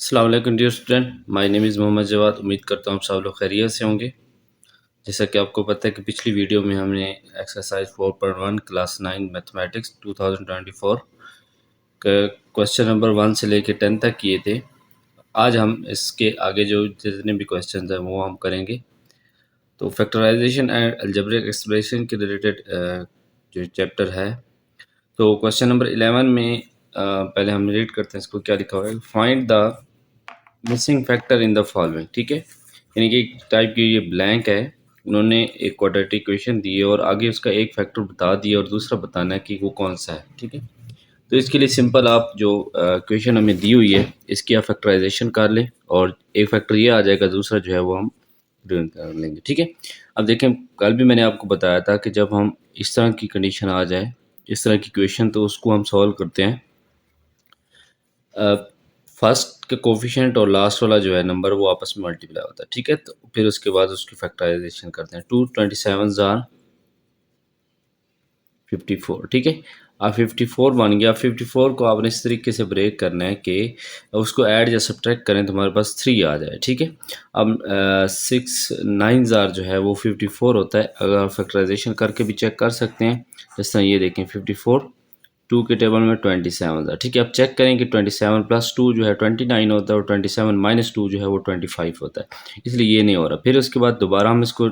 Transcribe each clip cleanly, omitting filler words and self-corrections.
अस्सलाम वालेकुम dear student, my name is Mohammad Jawad. उम्मीद करता हूँ आप सब लोग खैरियत से होंगे। जैसा कि आपको पता है कि पिछली वीडियो में हमने एक्सरसाइज 4.1 क्लास 9 मैथमेटिक्स 2024 का क्वेश्चन नंबर 1 से लेकर 10 तक किए थे। आज हम इसके आगे जो जितने भी क्वेश्चन हैं वो हम करेंगे। तो फैक्टराइजेशन एंड अलजेब्रिक एक्सप्रेशन के रिलेटेड जो चैप्टर है। तो क्वेश्चन नंबर 11 में पहले हम रीड करते हैं इसको, क्या लिखा हुआ है। Find the missing factor in the following. ठीक है, यानी कि एक टाइप की ये ब्लैंक है। उन्होंने एक क्वाड्रेटिक इक्वेशन दी है और आगे उसका एक फैक्टर बता दिया और दूसरा बताना है कि वो कौन सा है। ठीक है, तो इसके लिए सिंपल आप जो इक्वेशन हमें दी हुई है इसकी आप फैक्टराइजेशन कर लें और एक फैक्टर ये आ जाएगा, दूसरा जो है वो हम ढूंढ कर लेंगे। ठीक है, अब देखें, कल भी मैंने आपको बताया था कि जब हम इस तरह की कंडीशन आ जाए, इस तरह की इक्वेशन, तो उसको हम सॉल्व करते हैं। फर्स्ट का कोफिशिएंट और लास्ट वाला जो है नंबर वो आपस में मल्टीप्लाई होता है। ठीक है, तो फिर उसके बाद उसकी फैक्टराइजेशन करते हैं। 2 27 जार 54। ठीक है, अब 54 बन गया। 54 को आपने इस तरीके से ब्रेक करना है कि उसको ऐड या सब्ट्रैक्ट करें तो हमारे पास 3 आ जाए। ठीक है, अब 6 9 जार जो है वो 54 होता है। अगर फैक्टराइजेशन करके भी चेक कर सकते हैं। जिस तरह ये देखें, 54 2 के टेबल में 27 था। ठीक है, अब चेक करें कि 27 प्लस 2 जो है 29 होता है और 27 माइनस 2 जो है वो 25 होता है, इसलिए ये नहीं हो रहा। फिर उसके बाद दोबारा हम इसको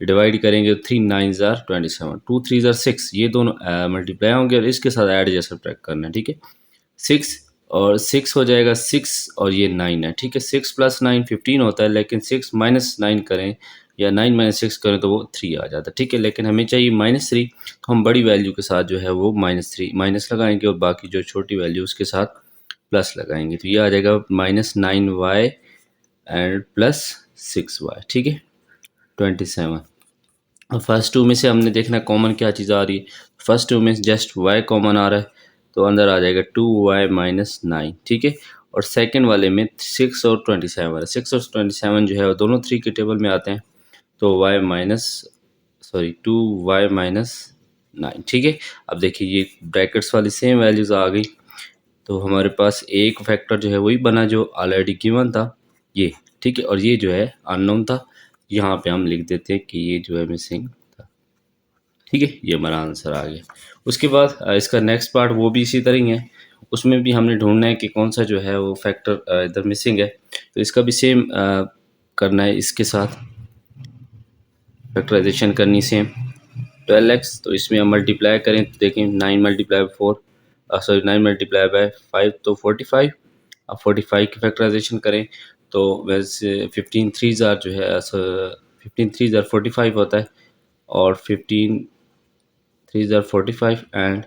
डिवाइड करेंगे। 3 9 जार 27, 2 3 जार 6, ये दोनों मल्टीप्लाई होंगे और इसके साथ ऐड जैसा ट्रैक करना है। ठीक है, 6 और 6 हो जाएगा 6 और ये 9 है। ठीक है, 6 प्लस 9 15 होता है, लेकिन 6 माइनस 9 करें या 9 माइनस 6 करें तो वो 3 आ जाता है। ठीक है, लेकिन हमें चाहिए -3, तो हम बड़ी वैल्यू के साथ जो है वो -3 माइनस लगाएंगे और बाकी जो छोटी वैल्यू उसके साथ प्लस लगाएंगे। तो ये आ जाएगा -9y एंड प्लस 6y। ठीक है, 27। और फर्स्ट टू में से हमने देखना कॉमन क्या चीज़ आ रही है। फर्स्ट टू में जस्ट y कॉमन आ रहा है, तो अंदर आ जाएगा 2y माइनस 9। ठीक है, और सेकंड वाले में 6 और 27 है। 6 और 27 जो है वो दोनों 3 के टेबल में आते हैं, तो टू वाई माइनस 9। ठीक है, अब देखिए ये ब्रैकेट्स वाली सेम वैल्यूज़ आ गई, तो हमारे पास एक फैक्टर जो है वही बना जो ऑलरेडी गिवन था, ये। ठीक है, और ये जो है अननोन था, यहाँ पे हम लिख देते हैं कि ये जो है मिसिंग था। ठीक है, ये हमारा आंसर आ गया। उसके बाद इसका नेक्स्ट पार्ट वो भी इसी तरह ही है। उसमें भी हमने ढूंढना है कि कौन सा जो है वो फैक्टर इधर मिसिंग है, तो इसका भी सेम करना है। इसके साथ फैक्टराइजेशन करनी सेम 12x, तो इसमें हम मल्टीप्लाई करें तो देखें 9 मल्टीप्लाई 4, सॉरी 9 मल्टीप्लाई बाय 5 तो 45। अब 45 की फैक्टराइजेशन करें तो वैसे 15 3 जार जो है 15 3 जार 45 होता है, और 15 3 जार 45 एंड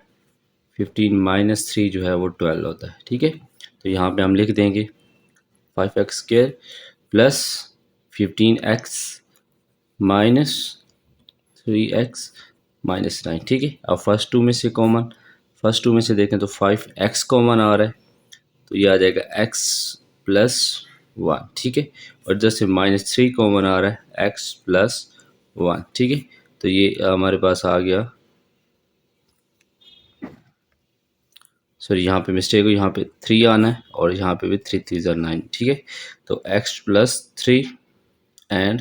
15 माइनस 3 जो है वो 12 होता है। ठीक है, तो यहाँ पे हम लिख देंगे 5x square plus 15x minus 3x minus 9। ठीक है, अब फर्स्ट टू में से देखें तो 5x कॉमन आ रहा है, तो ये आ जाएगा x प्लस 1। ठीक है, और इधर से -3 कॉमन आ रहा है, x प्लस 1। ठीक है, तो ये हमारे पास आ गया, सॉरी यहाँ पे मिस्टेक हुई, यहाँ पे 3 आना है और यहाँ पे भी 3 3 ज़ा 9। ठीक है, तो x plus 3 and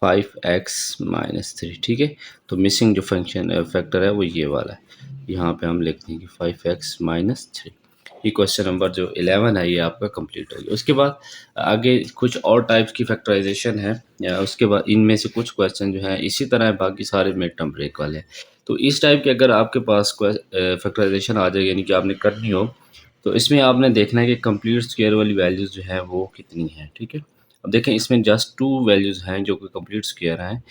5x minus 3। ठीक है, तो मिसिंग जो फंक्शन फैक्टर है वो ये वाला है। यहाँ पे हम लिख देंगे 5x माइनस 3। ये क्वेश्चन नंबर जो 11 है ये आपका कंप्लीट हो गया। उसके बाद आगे कुछ और टाइप्स की फैक्टराइजेशन है, या उसके बाद इनमें से कुछ क्वेश्चन जो है इसी तरह है, बाकी सारे मिड टर्म ब्रेक वाले हैं। तो इस टाइप के अगर आपके पास फैक्टराइजेशन आ जाए, यानी कि आपने करनी हो, तो इसमें आपने देखना है कि कंप्लीट स्क्वायर वाली वैल्यूज़ जो है वो कितनी है। ठीक है, अब देखें इसमें जस्ट 2 वैल्यूज़ हैं जो कि कंप्लीट स्क्वायर हैं,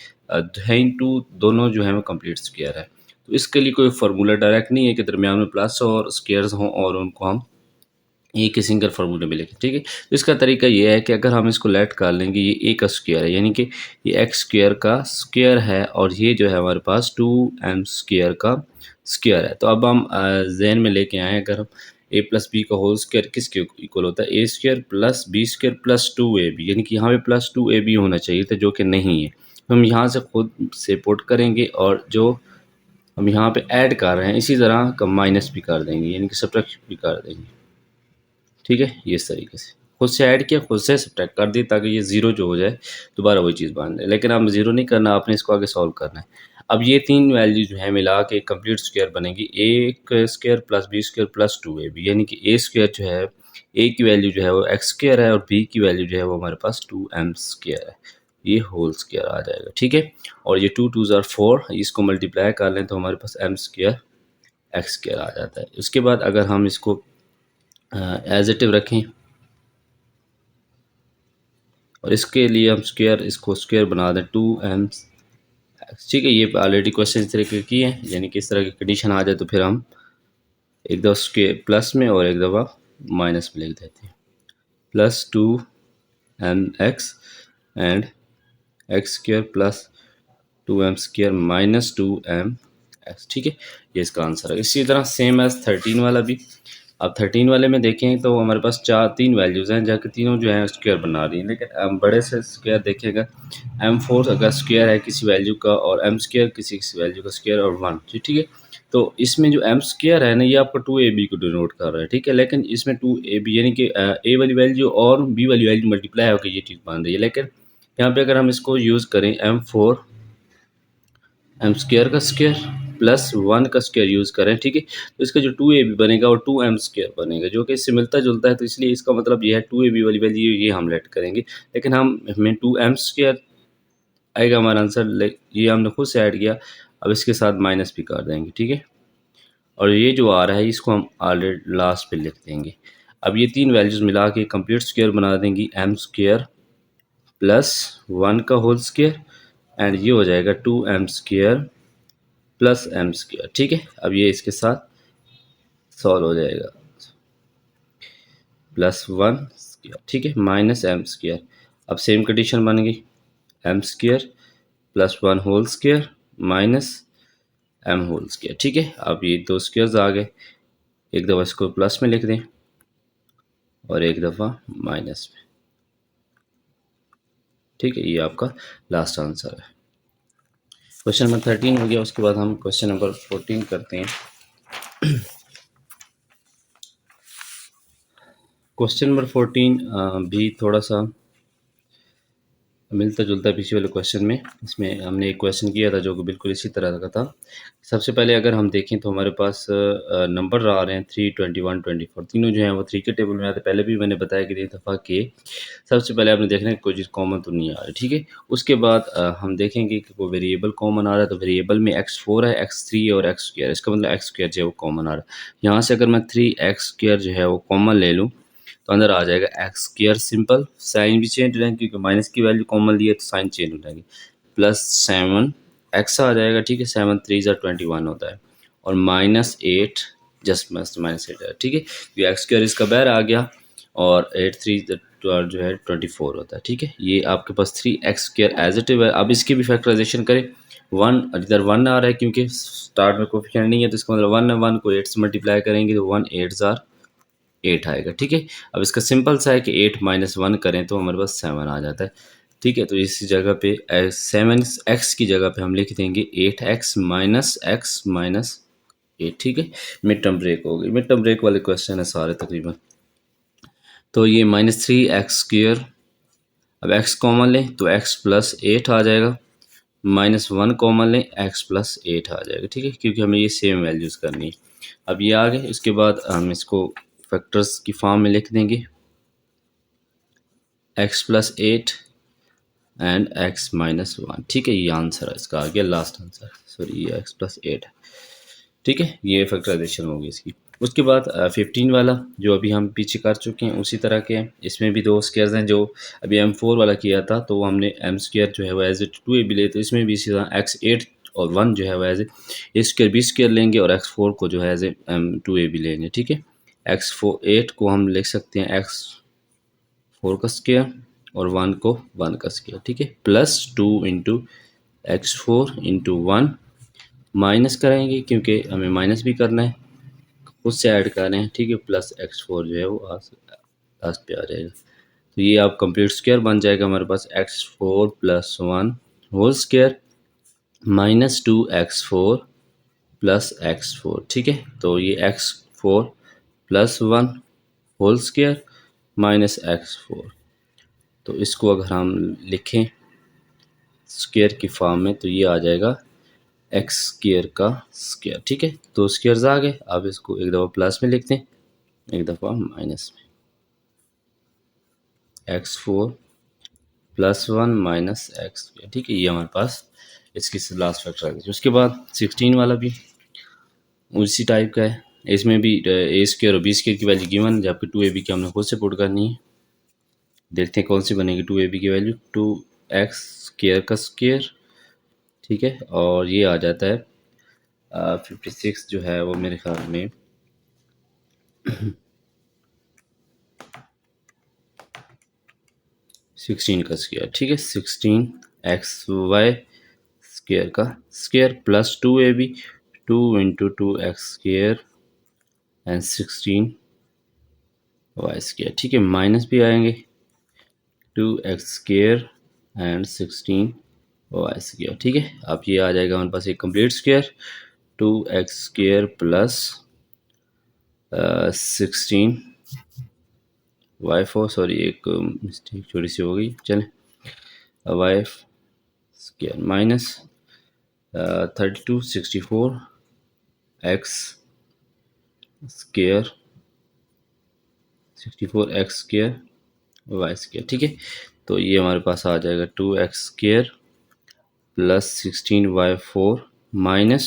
हैं टू दोनों जो है वो कंप्लीट स्क्वायर है। तो इसके लिए कोई फार्मूला डायरेक्ट नहीं है कि दरमियान में प्लस और स्क्वायर्स हों और उनको हम एक ही सिंगल फार्मूले में लिखें। ठीक है, तो इसका तरीका ये है कि अगर हम इसको लेट कर लेंगे, ये ए का स्क्वायर है, यानी कि ये एक्स स्क्वायर का स्क्वायर है, और ये जो है हमारे पास 2m स्क्वायर का स्क्वायर है। तो अब हम जहन में लेके आए, अगर हम ए प्लस बी का होल स्क्वायर किसके इक्वल होता है, A square plus B square plus 2ab, यानी कि यहाँ पे प्लस 2ab होना चाहिए था, जो कि नहीं है। तो हम यहाँ से खुद से पुट करेंगे और जो हम यहाँ पे ऐड कर रहे हैं इसी तरह का माइनस भी कर देंगे, यानी कि सब्ट्रैक्ट भी कर देंगे। ठीक है, ये इस तरीके से खुद से ऐड किया, खुद से सब्ट्रैक्ट कर दी ताकि ये ज़ीरो जो हो जाए दोबारा वही चीज़ बन जाए। लेकिन अब ज़ीरो नहीं करना, आपने इसको आगे सॉल्व करना है। अब ये तीन वैल्यू जो है मिला के कंप्लीट स्क्वायर बनेगी, A square plus B square plus 2ab, यानी कि ए स्क्वायर जो है, ए की वैल्यू जो है वो एक्स स्क्वायर है और बी की वैल्यू जो है वो हमारे पास 2m स्क्वायर है, ये होल स्क्वायर आ जाएगा। ठीक है, और ये 2 2 ज़ार 4, इसको मल्टीप्लाई कर लें तो हमारे पास m स्क्वायर एक्स स्क्वायर आ जाता है। उसके बाद अगर हम इसको एज इटिव रखें और इसके लिए हम स्क्वायर, इसको स्क्वायर बना दें 2m एक्स। ठीक है, ये ऑलरेडी क्वेश्चन इस तरीके की है, यानी कि इस तरह की कंडीशन आ जाए तो फिर हम एक दफ़ा स्क्वायर प्लस में और एक दफ़ा माइनस में लिख देते हैं, plus 2m x and x square plus 2m square minus 2m x। ठीक है, ये इसका आंसर है। इसी तरह सेम एज 13 वाला भी। अब 13 वाले में देखें तो हमारे पास तीन वैल्यूज़ हैं, जबकि तीनों जो है स्क्वायर बना रही हैं, लेकिन बड़े से स्क्वायर देखिएगा, m4 अगर स्क्वायर है किसी वैल्यू का और m स्क्वायर किसी वैल्यू का स्क्वायर और 1। ठीक है, तो इसमें जो m स्क्वायर है ना, ये आपका 2ab को डिनोट कर रहा है। ठीक है, लेकिन इसमें 2ab यानी कि a वाली वैल्यू और b वाली वैल्यू मल्टीप्लाई होकर ये चीज़ बन रही है। लेकिन यहाँ पे अगर हम इसको यूज़ करें m4 एम स्क्वायर का स्क्वायर प्लस 1 का स्क्वायर यूज़ करें, ठीक है, तो इसका जो 2ab बनेगा और 2m स्क्वायर बनेगा, जो कि इससे मिलता जुलता है, तो इसलिए इसका मतलब ये है 2ab वाली वैल्यू ये हम लेट करेंगे। लेकिन हमें 2m स्क्वायर आएगा हमारा आंसर, ये हमने खुद से ऐड किया। अब इसके साथ माइनस भी कर देंगे। ठीक है, और ये जो आ रहा है इसको हम ऑलरेडी लास्ट पे लिख देंगे। अब ये तीन वैल्यूज़ मिला के कंप्लीट स्क्वायर बना देंगी, m स्क्वायर प्लस 1 का होल स्क्वायर एंड ये हो जाएगा 2m square plus m square. ठीक है, अब ये इसके साथ सॉल्व हो जाएगा, प्लस 1 स्क्वायर, ठीक है, माइनस m स्क्वायर। अब सेम कंडीशन बन गई, m square plus 1 whole square minus m whole square. ठीक है, अब ये दो स्क्वायर्स आ गए, एक दफ़ा इसको प्लस में लिख दें और एक दफ़ा माइनस में। ठीक है, ये आपका लास्ट आंसर है। क्वेश्चन नंबर 13 हो गया। उसके बाद हम क्वेश्चन नंबर 14 करते हैं। क्वेश्चन नंबर 14 भी थोड़ा सा मिलता जुलता पिछले वाले क्वेश्चन में। इसमें हमने एक क्वेश्चन किया था जो कि बिल्कुल इसी तरह का था। सबसे पहले अगर हम देखें तो हमारे पास नंबर आ रहे हैं 3, 21, 24, तीनों जो हैं वो 3 के टेबल में आते हैं। पहले भी मैंने बताया कि एक दफ़ा कि सबसे पहले आपने देखना है कोई चीज़ कॉमन तो नहीं आ रही। ठीक है, उसके बाद हम देखेंगे कि कोई वेरिएबल कॉमन आ रहा है, तो वेरिएबल में x4 है, x3 है और x स्क्वायर, इसका मतलब x स्क्वायर जो है वो कॉमन आ रहा है। यहाँ से अगर मैं 3x स्क्वायर जो है वो कॉमन ले लूँ तो अंदर आ जाएगा एक्स स्क्वायर, सिंपल, साइन भी चेंज हो जाएंगे क्योंकि माइनस की वैल्यू कॉमन ली है तो साइन चेंज हो जाएगी, प्लस 7 एक्स आ जाएगा। ठीक है, 7 3 ज़ा 21 होता है और माइनस 8 जस्ट माइनस 8 है। ठीक है, ये एक्स स्क्वायर इसका बाहर आ गया और 8 3 जो है 24 होता है। ठीक है, ये आपके पास 3x square as it is है। अब इसकी भी फैक्टराइजेशन करें, 1 इधर 1 आ रहा है क्योंकि स्टार्ट में कोफिशिएंट नहीं है, तो इसका मतलब 1 है, 1 को 8 से मल्टीप्लाई करेंगे तो 1 8 ज़ार 8 आएगा। ठीक है, अब इसका सिंपल सा है कि 8 माइनस 1 करें तो हमारे पास 7 आ जाता है। ठीक है, तो इस जगह पे 7x की जगह पे हम लिख देंगे 8x माइनस x माइनस 8। ठीक है, मिड टर्म ब्रेक हो गई। मिड टर्म ब्रेक वाले क्वेश्चन है सारे तकरीबन। तो ये -3x², अब x कॉमन लें तो x प्लस 8 आ जाएगा, -1 कॉमन लें x प्लस 8 आ जाएगा। ठीक है, क्योंकि हमें ये सेम वैल्यूज़ करनी है। अब ये आ गए, इसके बाद हम इसको फैक्टर्स की फॉर्म में लिख देंगे, x plus 8 and x minus 1। ठीक है, ये आंसर है इसका, आ गया लास्ट आंसर। सॉरी, ये x प्लस 8 है। ठीक है, ये फैक्टराइजेशन होगी इसकी। उसके बाद 15 वाला जो अभी हम पीछे कर चुके हैं उसी तरह के हैं। इसमें भी दो स्क्वायर्स हैं, जो अभी M4 वाला किया था तो हमने m स्क्वायर जो है वो एज ए 2ab ले, तो इसमें भी इसी तरह x8 और 1 जो है वो as a square b square लेंगे और x4 को जो है एज ए 2ab लेंगे। ठीक है, x8 को हम लिख सकते हैं x4 का स्क्वायर और 1 को 1 का स्क्वायर। ठीक है, plus 2 into x4 into 1 minus करेंगे क्योंकि हमें माइनस भी करना है, खुद से ऐड कर रहे हैं। ठीक है, प्लस x4 जो है वो लास्ट पे आ जाएगा। तो ये आप कंप्लीट स्क्वायर बन जाएगा हमारे पास, x4 plus 1 whole square minus 2x4 plus x4। ठीक है, तो ये x4 plus 1 whole square minus x four. तो इसको अगर हम लिखें स्क्वायर की फॉर्म में तो ये आ जाएगा एक्स स्क्वायर का स्क्वायर। ठीक है, दो स्क्वायर्स आ गए। अब इसको एक दफ़ा प्लस में लिखते हैं, एक दफ़ा माइनस में। X four plus one minus x square. ठीक है, ये हमारे पास इसकी लास्ट फैक्टर आ गई। उसके बाद 16 वाला भी उसी टाइप का है। इसमें भी ए स्क्वायर और बी स्क्वायर की वैल्यू गिवन, जबकि टू ए बी की हमने खुद से पुट करनी है। देखते हैं कौन सी बनेगी टू ए बी की वैल्यू। टू एक्स स्क्वायर का स्क्वायर। ठीक है, और ये आ जाता है 56 जो है वो मेरे ख्याल में 16 का स्क्वायर। ठीक है, 16 एक्स वाई स्क्वायर का square plus two a b, two into two x square and 16 y square. ठीक है, माइनस भी आएंगे, two x square and 16 y square. ठीक है, अब ये आ जाएगा हमारे पास एक complete square, two x square plus 16 y four. Sorry, एक मिस्टेक छोटी सी हो गई, चलें। Y square minus 32 64 x square 64 x square Y square. ठीक है, तो ये हमारे पास आ जाएगा two x square plus 16 y four minus,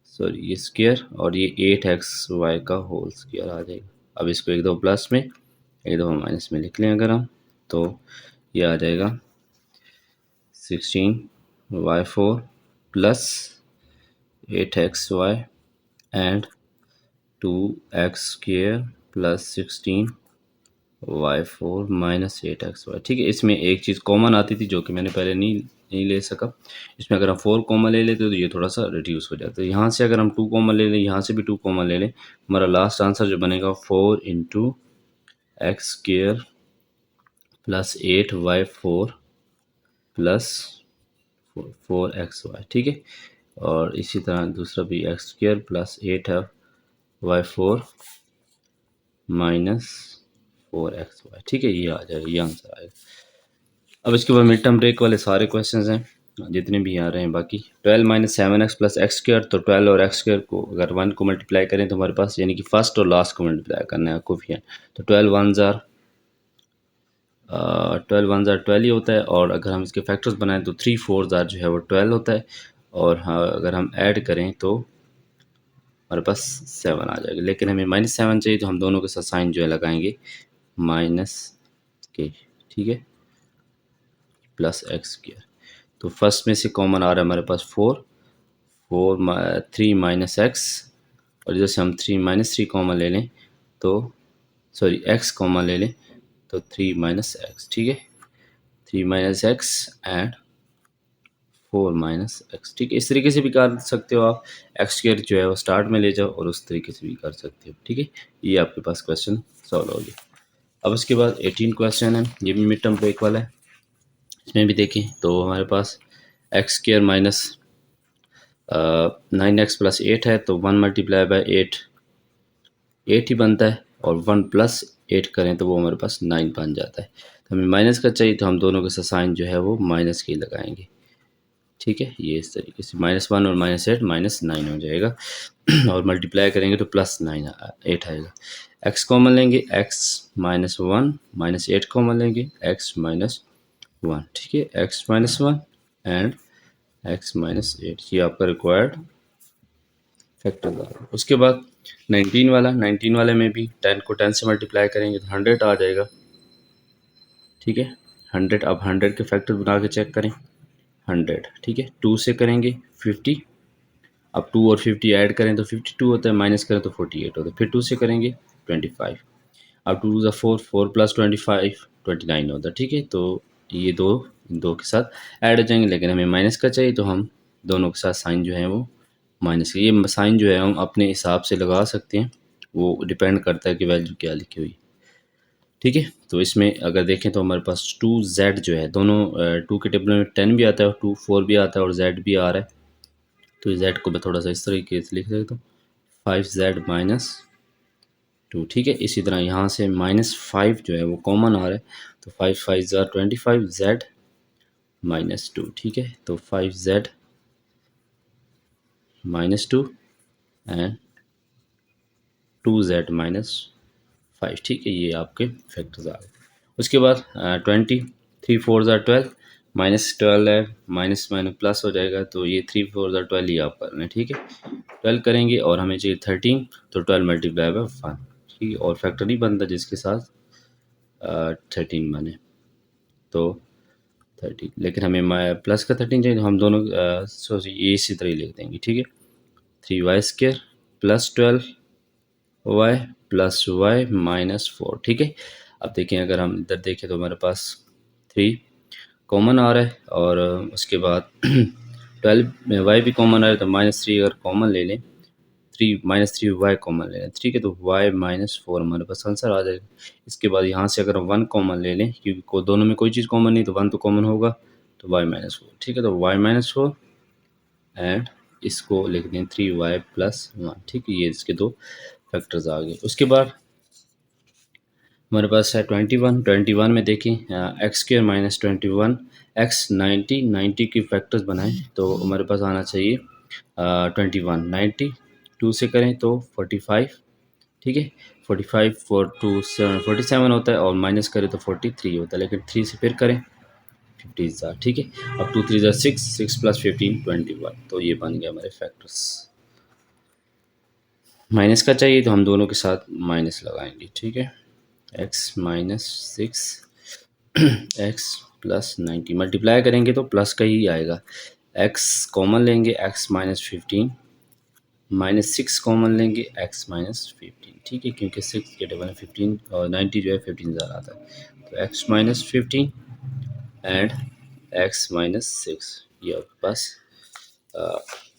sorry ये स्क्वायर, और ये 8 एक्स वाई का होल स्क्वायर आ जाएगा। अब इसको एक दो प्लस में एक दफ़ा माइनस में लिख लें अगर हम, तो ये आ जाएगा 16 y four plus 8 x y and two x square plus 16 y four minus 8 x y. ठीक है, इसमें एक चीज़ कॉमन आती थी जो कि मैंने पहले नहीं ले सका। इसमें अगर हम 4 कॉमन ले लेते तो ये थोड़ा सा रिड्यूस हो जाता है। यहाँ से अगर हम 2 कॉमन ले लें, यहाँ से भी 2 कॉमन ले लें, हमारा लास्ट आंसर जो बनेगा 4 into x square plus 8 y four plus 4 x y. ठीक है, और इसी तरह दूसरा भी एक्स स्क्वायर प्लस 8 है y four minus 4 x y. ठीक है, ये आ जाएगा, ये आंसर आएगा। अब इसके बाद मिड टर्म ब्रेक वाले सारे क्वेश्चंस हैं जितने भी आ रहे हैं। बाकी 12 minus 7 x plus x square, तो 12 और एक्स स्क्वायर को अगर 1 को मल्टीप्लाई करें तो हमारे पास यानी कि फर्स्ट और लास्ट को मल्टीप्लाई करना है कोफिशिएंट। तो 12 वन ज़ार 12 ही होता है, और अगर हम इसके फैक्टर्स बनाएं तो 3 4 ज़ार जो है वो 12 होता है, और हाँ अगर हम ऐड करें तो हमारे पास 7 आ जाएगा। लेकिन हमें -7 चाहिए तो हम दोनों के साथ साइन जो है लगाएंगे माइनस के। ठीक है, प्लस एक्स स्क्वायर। तो फर्स्ट में से कॉमन आ रहा है हमारे पास 4 3 माइनस एक्स, और जैसे हम 3 माइनस 3 कॉमन ले लें तो, सॉरी एक्स कॉमन ले लें तो 3 माइनस एक्स। ठीक है, 3 minus x and 4 minus x. ठीक है, इस तरीके से भी कर सकते हो आप। एक्स स्क्वायर जो है वो स्टार्ट में ले जाओ और उस तरीके से भी कर सकते हो। ठीक है, ये आपके पास क्वेश्चन सॉल्व हो गया। अब इसके बाद 18 क्वेश्चन है, ये भी मिड टर्म ब्रेक वाला है। इसमें भी देखें तो हमारे पास X square minus 9x plus 8 है, तो 1 मल्टीप्लाई बाई 8 ही बनता है, और 1 प्लस 8 करें तो वो हमारे पास 9 बन जाता है। तो हमें माइनस का चाहिए तो हम दोनों के साथ साइन जो है वो माइनस के लगाएंगे। ठीक है, ये इस तरीके से -1 और -8 -9 हो जाएगा और मल्टीप्लाई करेंगे तो +8 आएगा। x कॉमन लेंगे, x -1 -8 कॉमन लेंगे, x -1। ठीक है, x -1 एंड x -8, ये आपका रिक्वायर्ड फैक्टर था। उसके बाद 19 वाले में भी 10 को 10 से मल्टीप्लाई करेंगे तो 100 आ जाएगा। ठीक है, 100। अब 100 के फैक्टर बना के चेक करें, 100। ठीक है, 2 से करेंगे 50, अब 2 और 50 ऐड करें तो 52 होता है, माइनस करें तो 48 होता है। फिर 2 से करेंगे 25, अब 2 ज़ा 4, 4 प्लस 25 29 होता है। ठीक है, तो ये दो के साथ ऐड हो जाएंगे, लेकिन हमें माइनस का चाहिए तो हम दोनों के साथ साइन जो है वो माइनस। ये साइन जो है हम अपने हिसाब से लगा सकते हैं, वो डिपेंड करता है कि वैल्यू क्या लिखी हुई। ठीक है, तो इसमें अगर देखें तो हमारे पास 2z जो है, दोनों 2 के टेबल में 10 भी आता है और 2 4 भी आता है और z भी आ रहा है। तो z को मैं थोड़ा सा इस तरीके से लिख देता हूँ, 5z माइनस टू, ठीक है। इसी तरह यहाँ से -5 जो है वो कॉमन आ रहा है, तो 5 5 ज़ार 25 जेड -2, ठीक है। तो 5 जेड -2 एंड 2 जेड -5, ठीक है। ये आपके फैक्टर्स आ गए। उसके बाद 20, 3 4 ज़ार 12, -12 है, माइनस माइनस प्लस हो जाएगा, तो ये 3 4 ज़ार 12 ही आप करना है, ठीक है। 12 करेंगे और हमें चाहिए 13, तो 12 मल्टीप्लाई बाय 1, ठीक है। और फैक्टर नहीं बनता जिसके साथ 13 बने, तो 13, लेकिन हमें प्लस का 13 चाहिए, तो हम दोनों सॉरी ये इसी तरह ही लिख देंगे, ठीक है। 3y² plus 12y plus y -4, ठीक है। अब देखें, अगर हम इधर देखें तो हमारे पास 3 कॉमन आ रहा है, और उसके बाद 12 में y भी कॉमन आ रहा है, तो -3 अगर कॉमन ले लें, 3 -3y कॉमन ले लें, ठीक है। तो y -4 हमारे पास आंसर आ जाएगा। इसके बाद यहाँ से अगर हम 1 कॉमन ले लें, क्योंकि दोनों में कोई चीज़ कॉमन नहीं, तो 1 तो कॉमन होगा, तो y -4, ठीक है। तो y -4 एंड इसको लिख दें 3y + 1, ठीक है। ये इसके दो फैक्टर्स आ गए। उसके बाद हमारे पास है 21, 21 में देखें x² -21 x 90 की फैक्टर्स बनाएं, तो हमारे पास आना चाहिए 21, 90 2 से करें तो 45, ठीक है। 45 4 2 47 होता है, और माइनस करें तो 43 होता है, लेकिन 3 से फिर करें 50, ठीक है। अब 2 3 6, 6 + 15 21, तो ये बन गया हमारे फैक्टर्स। माइनस का चाहिए तो हम दोनों के साथ माइनस लगाएंगे, ठीक है। x -6 x + 90 मल्टीप्लाई करेंगे तो प्लस का ही आएगा। x कॉमन लेंगे, x -15, -6 कॉमन लेंगे, x -15, ठीक है। क्योंकि 6 के डबल 15 और 90 जो है 15 ज़्यादा आता है, तो x -15 एंड x -6, ये आपके पास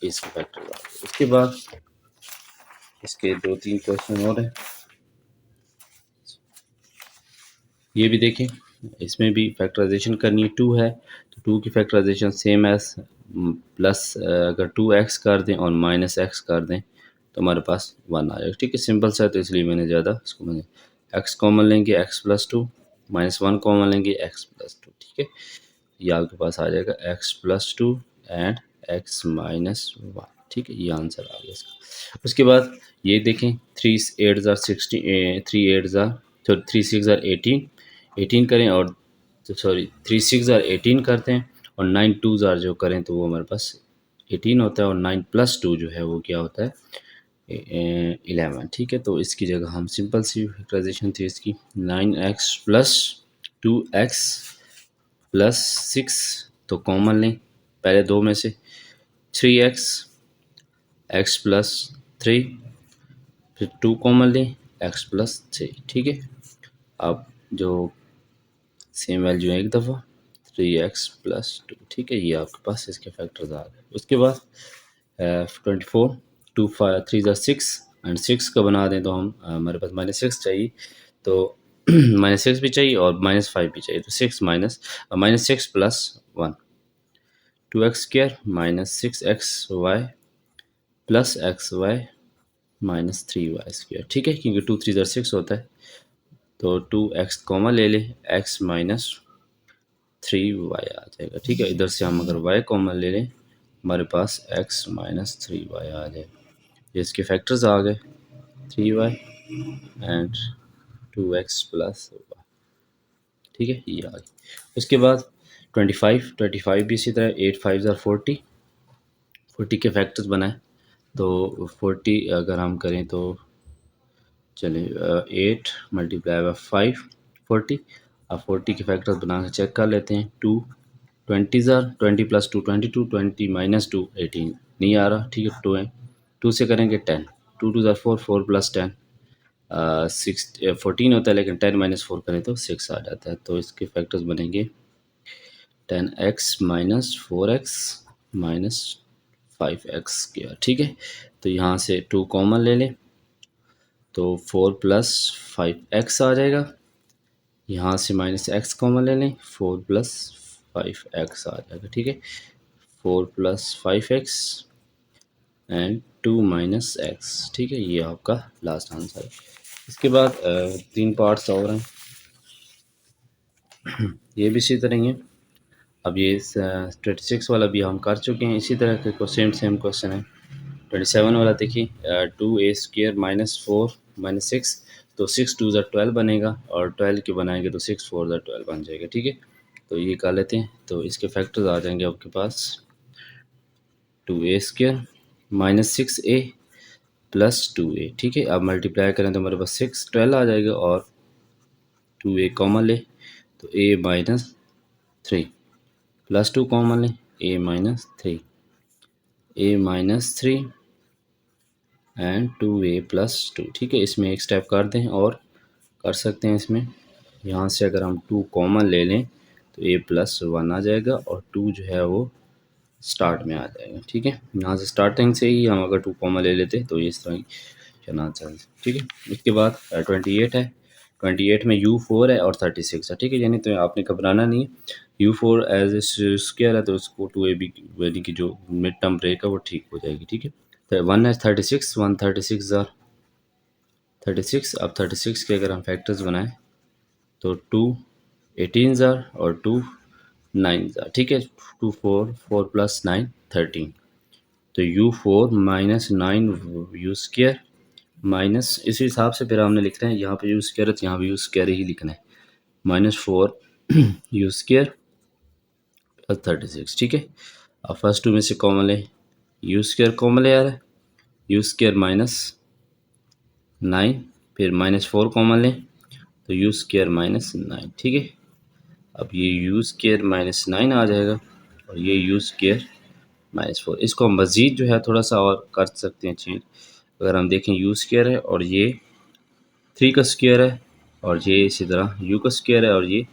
इसके फैक्टर आ गए। उसके बाद इसके 2 3 क्वेश्चन और हैं, ये भी देखें। इसमें भी फैक्टराइजेशन करनी है, 2 है तो 2 की फैक्टराइजेशन सेम एज प्लस, अगर 2x कर दें और -x कर दें तो हमारे पास 1 आ जाएगा, ठीक है। सिंपल सा है, तो इसलिए मैंने ज़्यादा इसको मैंने x कॉमन लेंगे, x + 2, -1 कॉमन लेंगे, x + 2, ठीक है। ये आपके पास आ जाएगा x + 2 एंड x -1, ठीक है। ये आंसर आ गया इसका। उसके बाद ये देखें, 3 8 ज़ार 16, 3 8 ज़ार, तो 3 6 ज़ार 18, 18 करें, और तो सॉरी 3 6 ज़ार 18 करते हैं, और 9 2 ज़ार जो करें तो वो हमारे पास 18 होता है, और 9 + 2 जो है वो क्या होता है 11, ठीक है। तो इसकी जगह हम सिंपल सी फैक्टराइजेशन थी इसकी, 9x + 2x + 6, तो कॉमन लें पहले दो में से, 3x x + 3, फिर 2 कॉमन लें, x + 3, ठीक है। अब जो सेम वैल्यू है एक दफ़ा, 3x + 2, ठीक है। ये आपके पास इसके फैक्टर्स आ गए। उसके बाद 24, 2 3 ज़ार 6 एंड 6 का बना दें, तो हम हमारे पास -6 चाहिए, तो -6 भी चाहिए और -5 भी चाहिए, तो 6 -6 + 1, 2x² -6xy + xy -3y², ठीक है। क्योंकि 2 3 ज़ार 6 होता है, तो 2x कॉमन ले लें, x -3y आ जाएगा, ठीक है। इधर से हम अगर y कॉमन ले लें, हमारे पास x -3y आ जाएगा। ये इसके फैक्टर्स आ गए, 3y एंड 2x + y, ठीक है। ये आ गया। उसके बाद 25 भी इसी तरह, 8 5 ज़ार 40, 40 के फैक्टर्स बनाए, तो 40 अगर हम करें तो चलिए 8 × 5 40, अब 40 के फैक्टर्स बना के चेक कर लेते हैं। 2 20 ज़ार 20 + 2 22, 20 -2 18 नहीं आ रहा, ठीक है। 2 है, 2 से करेंगे 10, 2 2 ज़ार 4, 4 + 10 6 14 होता है, लेकिन 10 - 4 करें तो 6 आ जाता है, तो इसके फैक्टर्स बनेंगे 10x - 4x - 5x², ठीक है। तो यहाँ से 2 कॉमन ले लें, तो 4 + 5x आ जाएगा। यहाँ से -x कॉमन ले लें, 4 + 5x आ जाएगा, ठीक है। 4 + 5x एंड 2 - x, ठीक है। ये आपका लास्ट आंसर है। इसके बाद 3 पार्ट्स और हैं, ये भी इसी तरह ही है। अब ये 26 वाला भी हम कर चुके हैं, इसी तरह के सेम क्वेश्चन है। 27 वाला देखिए, 2a² -4 -6, तो 6 2 ज़ा 12 बनेगा, और 12 के बनाएंगे तो 6 4 ज़ा 12 बन जाएगा, ठीक है। तो ये कर लेते हैं, तो इसके फैक्टर्स आ जाएंगे आपके पास 2a² -6a +2a, ठीक है। अब मल्टीप्लाई करें तो हमारे पास 6 12 आ जाएगा, और 2a कॉमन ले तो a-3 +2 कॉमन ले a-3 a-3 एंड 2a +2, ठीक है। इसमें एक स्टेप कर दें और कर सकते हैं इसमें, यहाँ से अगर हम 2 कॉमन ले लें तो a+1 आ जाएगा, और 2 जो है वो स्टार्ट में आ जाएगा, ठीक है। यहाँ से स्टार्टिंग से ही हम अगर 2 कॉमन ले लेते तो इस तरह चलना चाहिए, ठीक है। इसके बाद 28 है, 28 में u4 है और 36 है, ठीक है। यानी तो आपने घबराना नहीं है, u4 एज ए स्क्वायर है तो उसको 2ab यानी कि जो मिड टर्म ब्रेक है वो ठीक हो जाएगी, ठीक है। तो 1 है 36, 1 36 आर 36। अब 36 के अगर हम फैक्टर्स बनाएं तो 2 18 ज़ार और 2 9 ज़ार, ठीक है। 2 4 4 + 9 13, तो u4 -9 यू स्क्वायर माइनस, इसी हिसाब से फिर हमने लिखना है, यहाँ पे यू स्क्वायर है तो यहाँ पे यू स्क्वायर ही लिखना है, -4 यू स्क्वायर +36, ठीक है। अब फर्स्ट 2 में से कॉमन ले, यू स्क्वायर कॉमन ले आ रहा है, यू स्क्वायर -9, फिर -4 कॉमन लें तो यू स्क्वायर -9, ठीक है। अब ये यू स्क्वायर -9 आ जाएगा, और ये यू स्क्वायर -4। इसको हम मज़ीद जो है थोड़ा सा और कर सकते हैं चेंज। अगर हम देखें यू स्क्वायर है और ये 3 का स्क्वायर है, और ये इसी तरह यू का स्क्वायर है और ये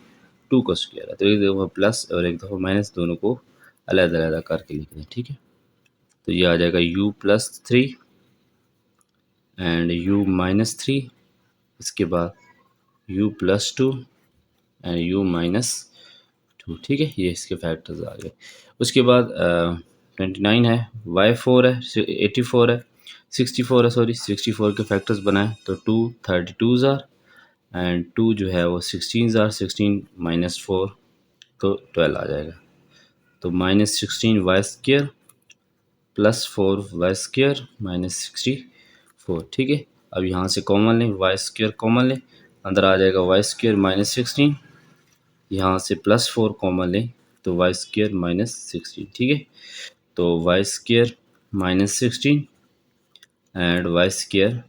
2 का स्क्वायर है, तो एक दफ़ा प्लस और एक दफ़ा माइनस, दोनों को अलग-अलग करके लिख दें, ठीक है। तो ये आ जाएगा u+3 एंड u-3, इसके बाद u+2 एंड u-2, ठीक है। ये इसके फैक्टर्स आ गए। उसके बाद 29 है, y4 है, 84 है, 64 है, सॉरी 64 के फैक्टर्स बनाए तो 2 32 ज़ार एंड 2 जो है वो 16 ज़ार, 16 -4 तो 12 आ जाएगा, तो -16 y² +4 y² -64, ठीक है। अब यहाँ से कॉमन लें, y² कॉमन लें, अंदर आ जाएगा y² -16, यहाँ से +4 कॉमन लें तो y² -16, ठीक है। तो y² -16 एंड y²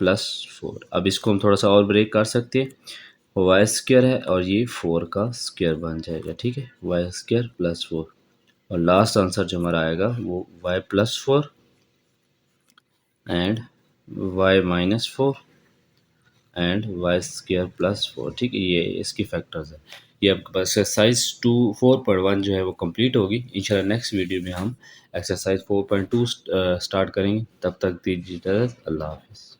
+4। अब इसको हम थोड़ा सा और ब्रेक कर सकते हैं, y² है और ये 4 का स्क्वायर बन जाएगा, ठीक है, y² +4, और लास्ट आंसर जो हमारा आएगा वो y+4 and y-4 and y² +4, ठीक है। ये इसकी फैक्टर्स है। ये आपके पास एक्सरसाइज 4.1 जो है वो कंप्लीट होगी। इंशाल्लाह नेक्स्ट वीडियो में हम एक्सरसाइज 4.2 स्टार्ट करेंगे। तब तक दीजिए इजाज़त, अल्लाह हाफ़िज़।